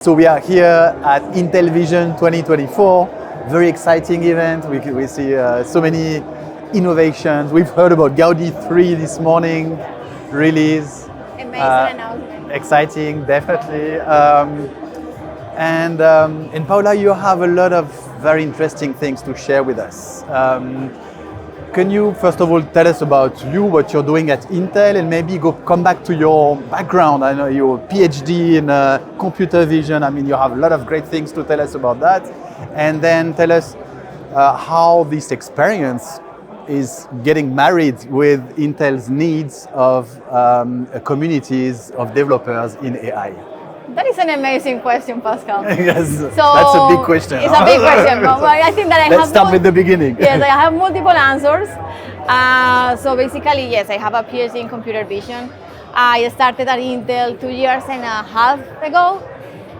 So we are here at Intel Vision 2024, very exciting event. We see so many innovations. We've heard about Gaudi 3 this morning, release. Amazing announcement. Exciting, definitely. And Paula, you have a lot of very interesting things to share with us. Can you first of all tell us about you, what you're doing at Intel, and maybe come back to your background? I know you're a PhD in computer vision. I mean, you have a lot of great things to tell us about that. And then tell us how this experience is getting married with Intel's needs of communities of developers in AI. That is an amazing question, Pascal. Yes, So that's a big question. It's a big question, but I think that Let's start with the beginning. Yes, I have multiple answers. So basically, yes, I have a PhD in computer vision. I started at Intel 2.5 years ago.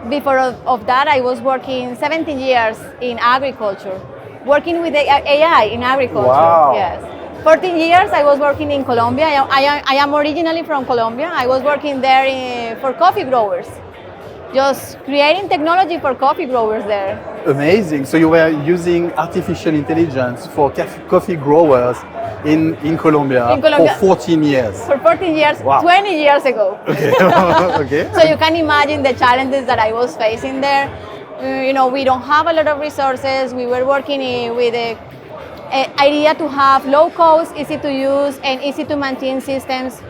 Before of that, I was working 17 years in agriculture, working with AI in agriculture. Wow. Yes. 14 years I was working in Colombia. I am originally from Colombia. I was working there for coffee growers, just creating technology for coffee growers there. Amazing. So you were using artificial intelligence for coffee growers in Colombia for 14 years. For 14 years, Wow. 20 years ago. Okay. Okay. So you can imagine the challenges that I was facing there. We don't have a lot of resources. We were working with a idea to have low cost, easy to use, and easy to maintain systems.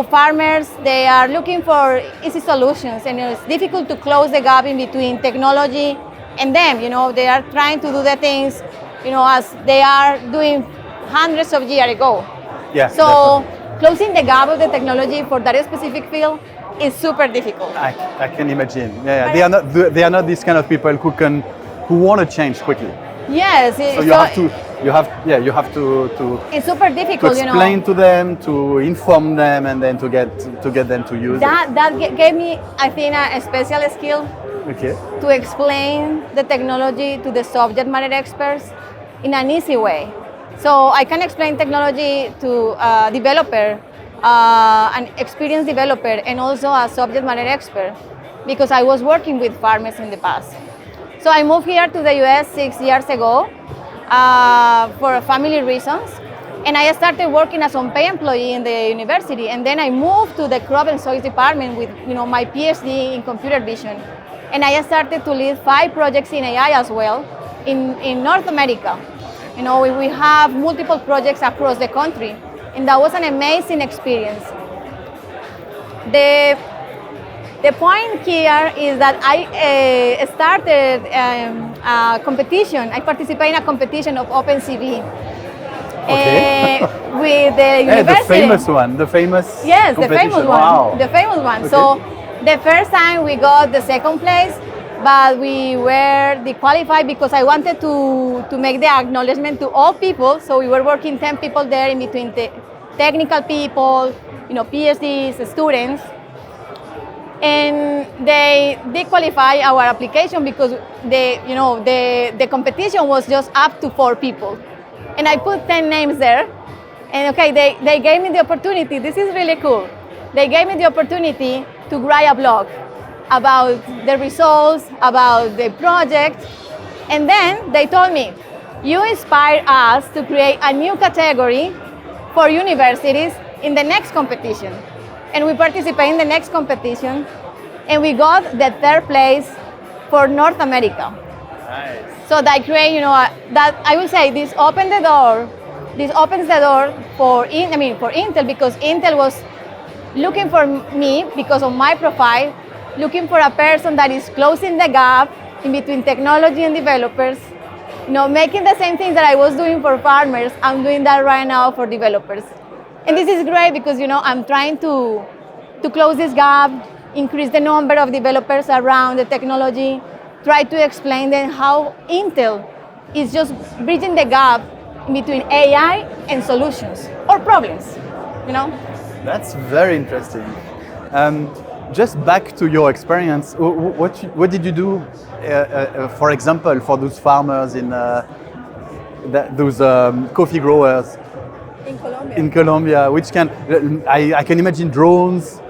Farmers, they are looking for easy solutions, and it's difficult to close the gap in between technology and them. They are trying to do the things, as they are doing hundreds of years ago. Yeah. So closing the gap of the technology for that specific field is super difficult. I can imagine. Yeah. They are not these kind of people who want to change quickly. Yes. So you have to It's super difficult, to explain to them, to inform them, and then to get them to use it. That gave me, I think, a special skill. Okay. To explain the technology to the subject matter experts in an easy way. So I can explain technology to a developer, an experienced developer, and also a subject matter expert, because I was working with farmers in the past. So I moved here to the US 6 years ago for family reasons, and I started working as unpaid employee in the university, and then I moved to the crop and soils department with my PhD in computer vision, and I started to lead 5 projects in AI as well in North America. We have multiple projects across the country, and that was an amazing experience. The point here is that I started a competition. I participated in a competition of OpenCV with the university. The famous one. Yes, the famous one. Wow. The famous one. Okay. So the first time we got the second place, but we were disqualified because I wanted to make the acknowledgement to all people. So we were working 10 people there in between the technical people, PhDs, students. And they disqualified our application because the competition was just up to 4 people. And I put 10 names there. And they gave me the opportunity. This is really cool. They gave me the opportunity to write a blog about the results, about the project. And then they told me, you inspired us to create a new category for universities in the next competition. And we participated in the next competition, and we got the 3rd place for North America. Nice. So that create, that I will say this opens the door. This opens the door for Intel, because Intel was looking for me because of my profile, looking for a person that is closing the gap in between technology and developers. Making the same things that I was doing for farmers, I'm doing that right now for developers. And this is great because I'm trying to close this gap, increase the number of developers around the technology, try to explain them how Intel is just bridging the gap between AI and solutions or problems. That's very interesting. Just back to your experience, what did you do, for example, for those farmers those coffee growers? In Colombia. In Colombia, which I can imagine drones,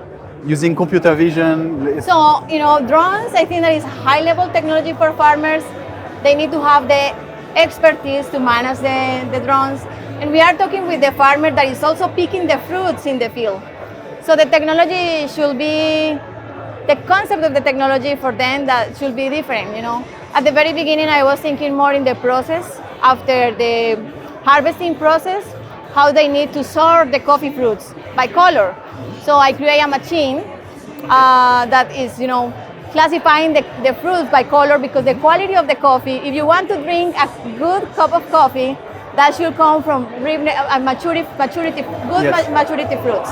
using computer vision. So, drones, I think that is high-level technology for farmers. They need to have the expertise to manage the drones. And we are talking with the farmer that is also picking the fruits in the field. So the technology should be, the concept of the technology for them that should be different, At the very beginning, I was thinking more in the process, after the harvesting process, how they need to sort the coffee fruits by color. So I create a machine that is, classifying the fruits by color, because the quality of the coffee, if you want to drink a good cup of coffee, that should come from maturity, good Yes. maturity fruits.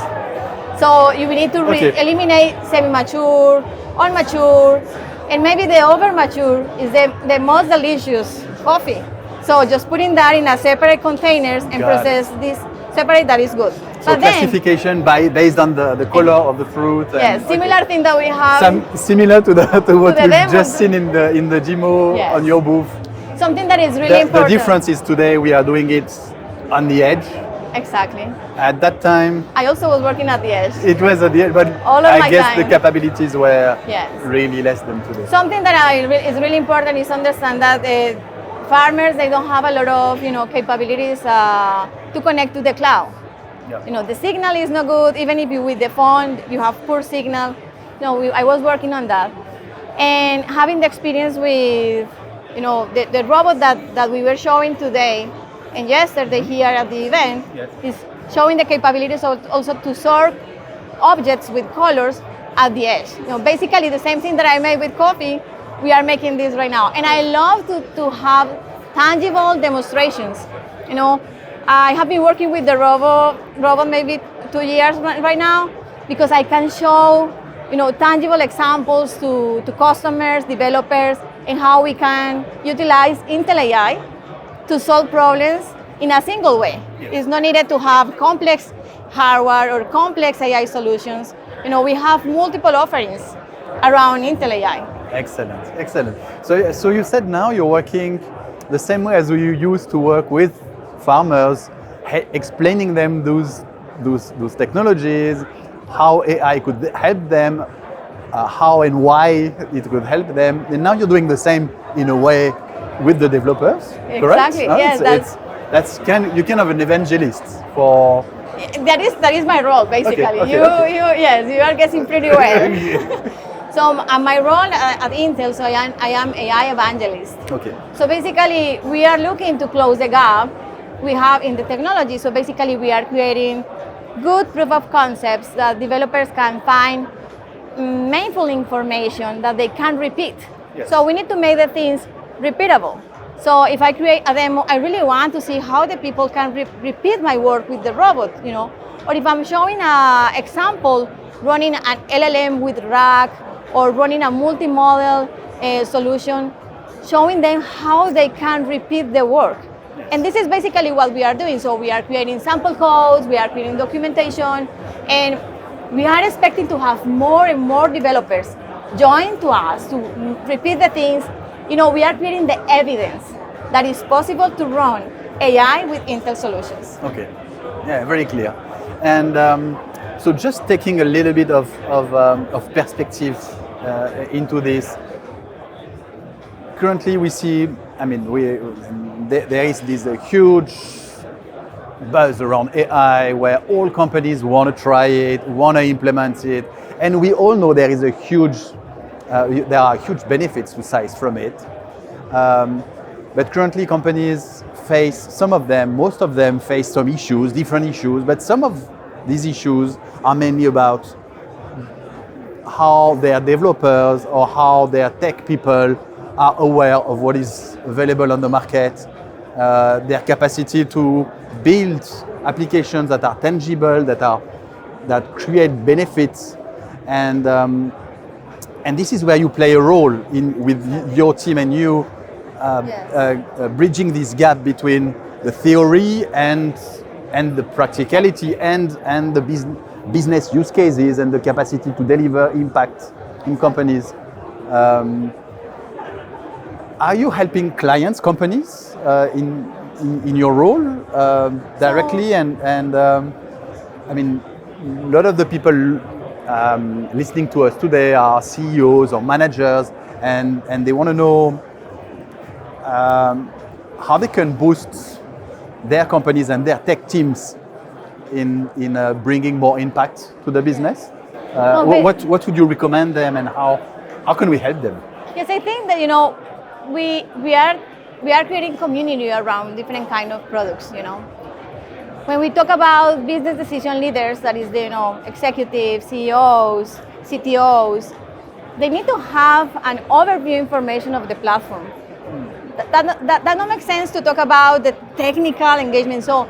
So you need to eliminate semi-mature, unmature, and maybe the over-mature is the most delicious coffee. So just putting that in a separate containers and process this separate, that is good. So but then, classification based on the color of the fruit. Yes, similar thing that we have. Similar to what the we've demo. just seen in the demo on your booth. Something that is really The important. difference is today we are doing it on the edge. Exactly. At that time, I also was working at the edge. it was at the edge, but All of I my guess time. the capabilities were Yes. really less than today. Something that is really important is understand that farmers, they don't have a lot of capabilities to connect to the cloud. Yeah. The signal is not good. Even if you with the phone you have poor signal. I was working on that, and having the experience with the robot that we were showing today and yesterday here at the event is showing the capabilities also to sort objects with colors at the edge. Basically the same thing that I made with coffee, we are making this right now. And I love to have tangible demonstrations. I have been working with the robot maybe 2 years right now, because I can show tangible examples to customers, developers, and how we can utilize Intel AI to solve problems in a single way. Yes. It's not needed to have complex hardware or complex AI solutions. We have multiple offerings around Intel AI. Excellent. So you said now you're working the same way as you used to work with farmers, explaining them those technologies, how AI could help them, how and why it could help them. And now you're doing the same in a way with the developers, correct? Exactly. Yes, you can have an evangelist for. That is my role basically. Okay. You are guessing pretty well. So my role at Intel, so I am AI evangelist. Okay. So basically, we are looking to close the gap we have in the technology. So basically, we are creating good proof of concepts that developers can find meaningful information that they can repeat. Yes. So we need to make the things repeatable. So if I create a demo, I really want to see how the people can repeat my work with the robot, Or if I'm showing an example, running an LLM with RAG, or running a multimodal solution, showing them how they can repeat the work. Yes. And this is basically what we are doing. So we are creating sample codes, we are creating documentation, and we are expecting to have more and more developers join to us to repeat the things. We are creating the evidence that it's possible to run AI with Intel solutions. Okay, yeah, very clear. And so just taking a little bit of perspective into this. Currently we see, there is this huge buzz around AI where all companies want to try it, want to implement it, and we all know there are huge benefits to size from it. But currently companies most of them face some issues, different issues, but some of these issues are mainly about how their developers or how their tech people are aware of what is available on the market, their capacity to build applications that are tangible, that create benefits, and this is where you play a role with your team and you bridging this gap between the theory and the practicality and the business use cases and the capacity to deliver impact in companies. Are you helping clients, companies, in your role directly? A lot of the people listening to us today are CEOs or managers, and they want to know how they can boost their companies and their tech teams in bringing more impact to the business. What would you recommend them, and how can we help them? Yes, I think that we are creating community around different kind of products. When we talk about business decision leaders, that is the executives, CEOs, CTOs, they need to have an overview information of the platform. That don't make sense to talk about the technical engagement. So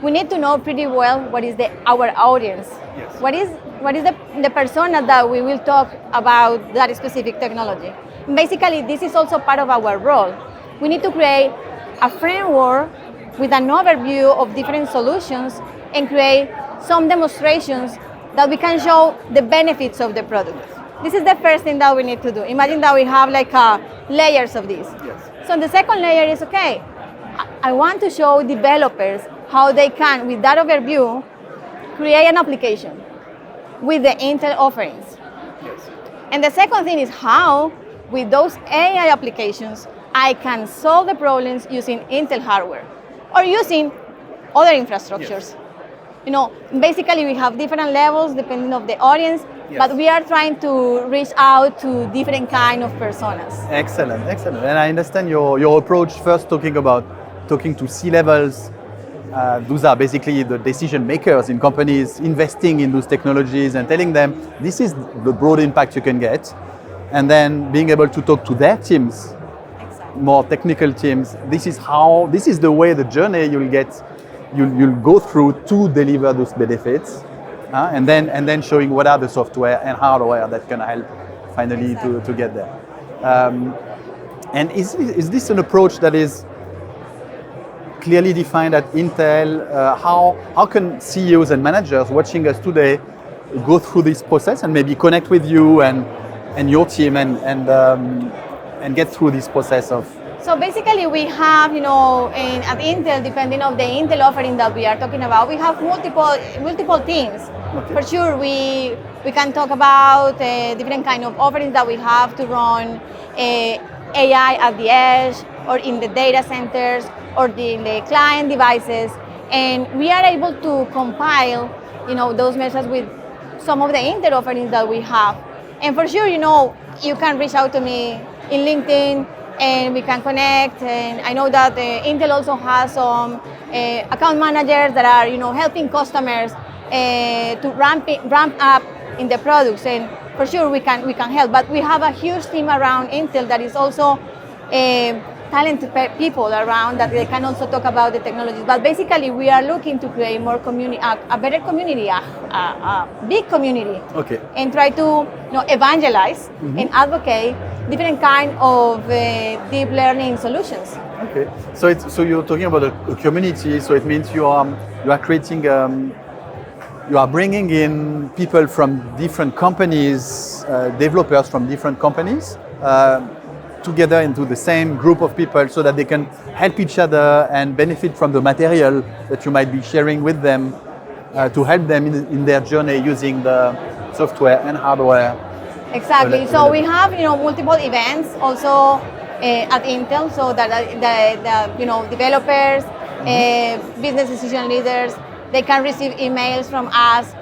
we need to know pretty well what is our audience. Yes. What is the persona that we will talk about that specific technology. Basically, this is also part of our role. We need to create a framework with an overview of different solutions and create some demonstrations that we can show the benefits of the product. This is the first thing that we need to do. Imagine that we have layers of this. Yes. So the second layer is, okay, I want to show developers how they can, with that overview, create an application with the Intel offerings. Yes. And the second thing is how, with those AI applications, I can solve the problems using Intel hardware or using other infrastructures. Yes. Basically we have different levels depending on the audience, yes. but we are trying to reach out to different kind of personas. Excellent. And I understand your approach, first talking to C-levels. Those are basically the decision makers in companies investing in those technologies and telling them this is the broad impact you can get. And then being able to talk to their teams, exactly. More technical teams. This is the way, the journey you'll go through to deliver those benefits, and then showing what are the software and hardware that can help finally exactly. to get there. And is this an approach that is clearly defined at Intel? How can CEOs and managers watching us today go through this process and maybe connect with you and your team and get through this process of? So basically we have, at Intel, depending on the Intel offering that we are talking about, we have multiple teams. Okay. For sure, we can talk about different kind of offerings that we have to run AI at the edge or in the data centers or in the client devices. And we are able to compile, those measures with some of the Intel offerings that we have. And for sure, you can reach out to me in LinkedIn and we can connect. And I know that Intel also has some account managers that are, helping customers to ramp up in the products. And for sure, we can help. But we have a huge team around Intel that is also talented people around that they can also talk about the technologies. But basically, we are looking to create more community, a better community, a big community, okay. And try to evangelize and advocate different kind of deep learning solutions. Okay, so you're talking about a community. So it means you are creating. You are bringing in people from different companies, developers from different companies, together into the same group of people so that they can help each other and benefit from the material that you might be sharing with them to help them in their journey using the software and hardware. Exactly. So we have multiple events also at Intel, so that the developers, business decision leaders, they can receive emails from us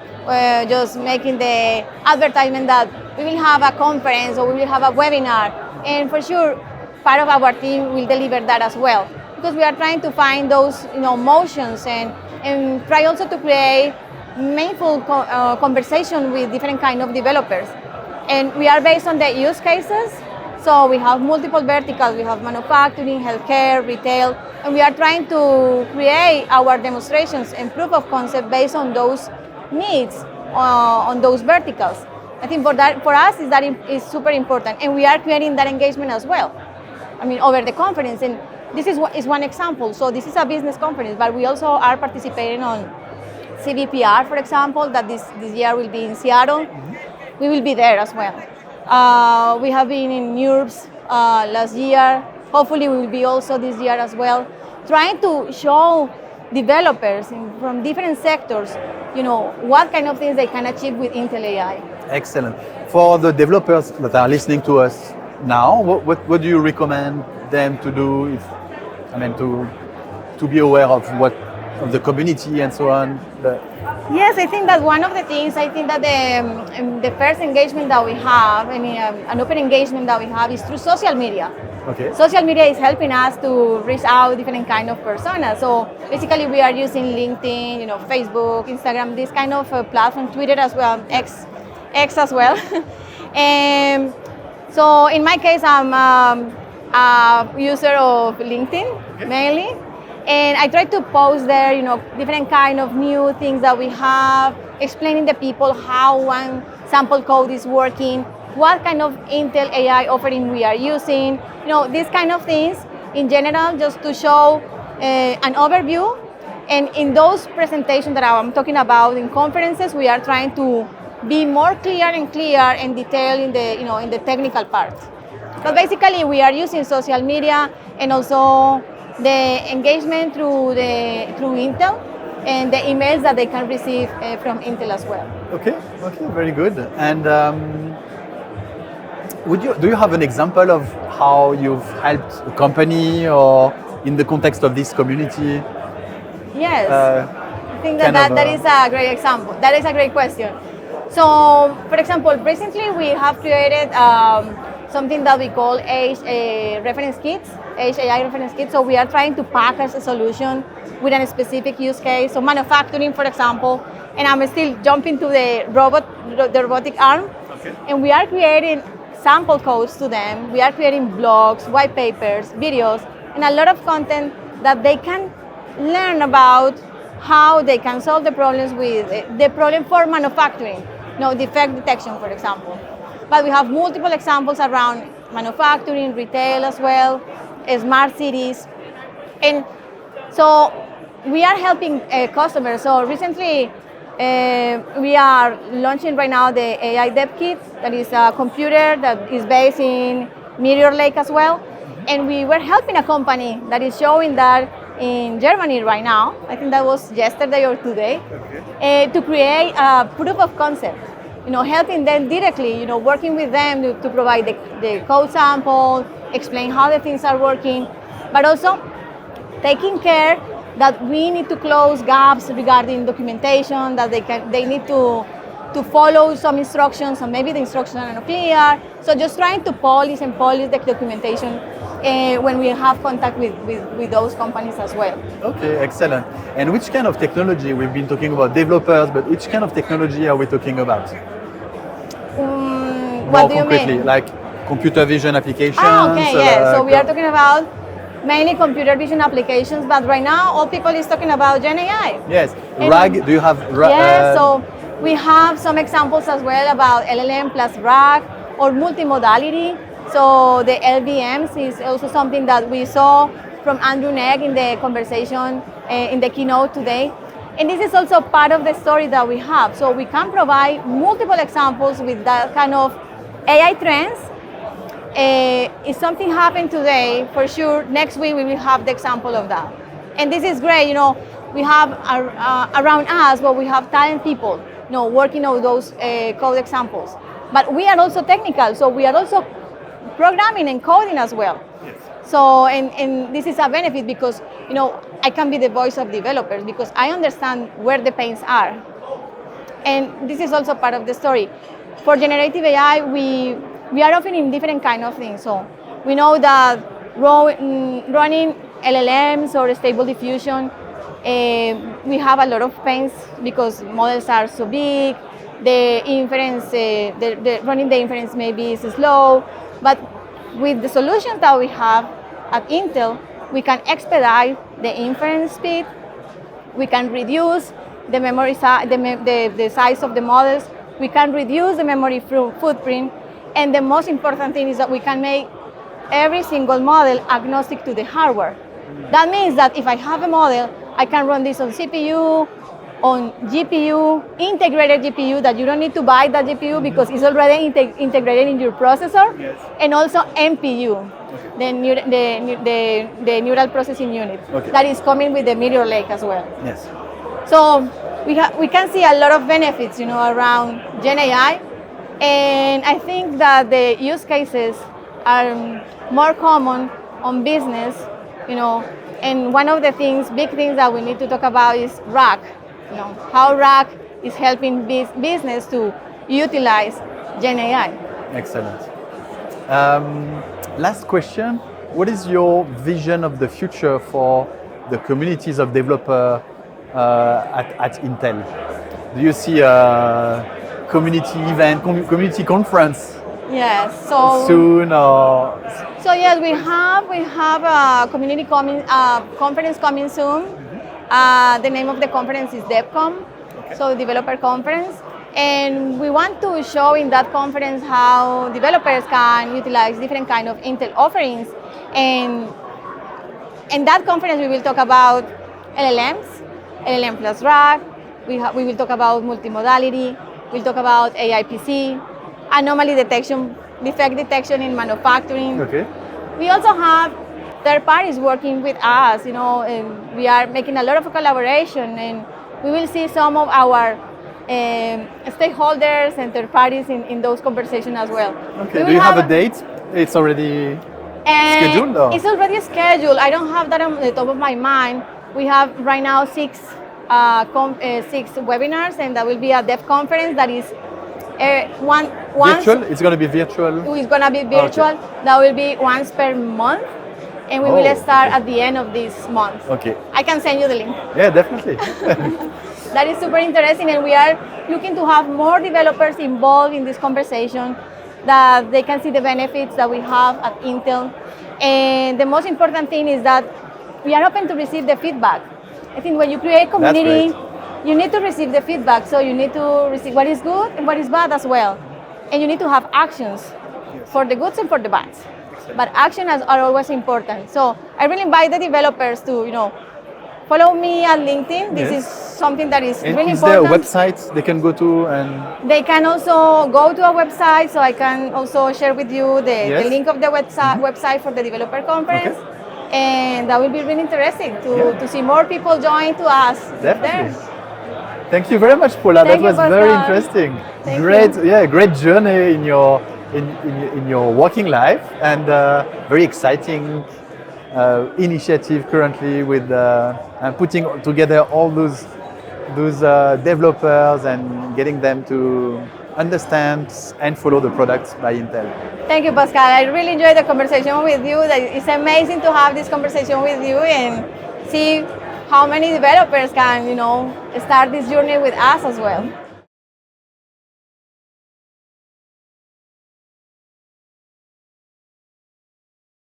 just making the advertisement that we will have a conference or we will have a webinar. And for sure, part of our team will deliver that as well. Because we are trying to find those motions and try also to create meaningful conversation with different kind of developers. And we are based on the use cases. So we have multiple verticals. We have manufacturing, healthcare, retail, and we are trying to create our demonstrations and proof of concept based on those needs on those verticals. I think for us is super important, and we are creating that engagement as well. I mean, over the conference, and this is one example. So this is a business conference, but we also are participating on CVPR, for example, that this year will be in Seattle. We will be there as well. We have been in Europe last year. Hopefully we will be also this year as well, trying to show developers from different sectors, what kind of things they can achieve with Intel AI. Excellent. For the developers that are listening to us now, what do you recommend them to do? If, I mean, to be aware of the community and so on. Yes, I think that one of the things, I think that the first engagement that we have, an open engagement that we have is through social media. Okay. Social media is helping us to reach out different kind of personas. So basically we are using LinkedIn, Facebook, Instagram, this kind of platform, Twitter as well, X as well. And so in my case, I'm a user of LinkedIn mainly. And I try to post there, different kind of new things that we have, explaining to people how one sample code is working, what kind of Intel AI offering we are using, these kind of things in general, just to show an overview. And in those presentations that I'm talking about in conferences, we are trying to be more clear and detailed in the technical part. But basically, we are using social media and also the engagement through Intel and the emails that they can receive from Intel as well. Okay, very good. And do you have an example of how you've helped a company or in the context of this community? Yes, I think that is a great example. That is a great question. So, for example, recently we have created something that we call AI reference kits. So we are trying to package a solution with a specific use case. So manufacturing, for example, and I'm still jumping to the robotic arm. Okay. And we are creating sample codes to them. We are creating blogs, white papers, videos, and a lot of content that they can learn about how they can solve the problems with the problem for manufacturing, defect detection, for example. But we have multiple examples around manufacturing, retail as well, smart cities. And so we are helping customers. So recently we are launching right now the AI Dev Kit, that is a computer that is based in Meteor Lake as well. And we were helping a company that is showing that in Germany right now, I think that was yesterday or today, to create a proof of concept. Helping them directly, working with them to provide the code sample, explain how the things are working, but also taking care that we need to close gaps regarding documentation, that they need to follow some instructions, and maybe the instructions are not clear. So just trying to polish the documentation when we have contact with those companies as well. Okay, excellent. And which kind of technology? We've been talking about developers, but which kind of technology are we talking about? What do you mean? Like computer vision applications? So we are talking about mainly computer vision applications, but right now all people is talking about Gen AI. Yes. RAG, do you have RAG? Yes, so we have some examples as well about LLM plus RAG or multimodality. So the LVMs is also something that we saw from Andrew Negg in the conversation in the keynote today. And this is also part of the story that we have. So we can provide multiple examples with that kind of AI trends. If something happened today, for sure, next week we will have the example of that. And this is great, we have around us, but we have talent people, working on those code examples. But we are also technical, so we are also programming and coding as well. Yes. So, and this is a benefit because, I can be the voice of developers because I understand where the pains are. And this is also part of the story. For generative AI, we are offering different kind of things. So we know that running LLMs or stable diffusion, we have a lot of pains because models are so big. The inference, running the inference maybe is slow. But with the solutions that we have at Intel, we can expedite the inference speed. We can reduce the memory the size of the models. We can reduce the memory footprint. And the most important thing is that we can make every single model agnostic to the hardware. That means that if I have a model, I can run this on CPU, on GPU, integrated GPU, that you don't need to buy that GPU because it's already integrated in your processor. Yes. And also NPU, the neural processing unit, that is coming with the Meteor Lake as well. Yes. So we can see a lot of benefits, around Gen AI. And I think that the use cases are more common on business, you know, and one of the big things that we need to talk about is RAG, how RAG is helping business to utilize Gen AI. Excellent. Last question. What is your vision of the future for the communities of developers at Intel? Do you see a community event, community conference Yes. So soon, or? So yes, we have a community conference coming soon. The name of the conference is DevCon, so developer conference, and we want to show in that conference how developers can utilize different kind of Intel offerings. And in that conference, we will talk about LLMs, LLM plus RAG. We will talk about multimodality. We'll talk about AI PC, anomaly detection, defect detection in manufacturing. Okay. We also have third parties working with us, and we are making a lot of collaboration, and we will see some of our stakeholders and third parties in those conversations as well. Okay. Do you have a date? It's already scheduled? Or? It's already scheduled. I don't have that on the top of my mind. We have right now six webinars, and that will be a dev conference that is virtual? It's going to be virtual? It's going to be virtual. Okay. That will be once per month, and we will start at the end of this month. Okay. I can send you the link. Yeah, definitely. That is super interesting, and we are looking to have more developers involved in this conversation, that they can see the benefits that we have at Intel. And the most important thing is that we are open to receive the feedback. I think when you create community, you need to receive the feedback. So you need to receive what is good and what is bad as well. And you need to have actions for the goods and for the bads. Excellent. But actions are always important. So I really invite the developers to, follow me at LinkedIn. This is something that is really important. Is there a website they can go to? And they can also go to a website, so I can also share with you the link of the website for the developer conference. Okay. And that will be really interesting to see more people join to us. Definitely. There. Thank you very much, Paula. That was very interesting. Great journey in your working life, and very exciting initiative currently with putting together all those developers and getting them to understand and follow the products by Intel. Thank you, Pascal. I really enjoyed the conversation with you. It's amazing to have this conversation with you and see how many developers can, start this journey with us as well.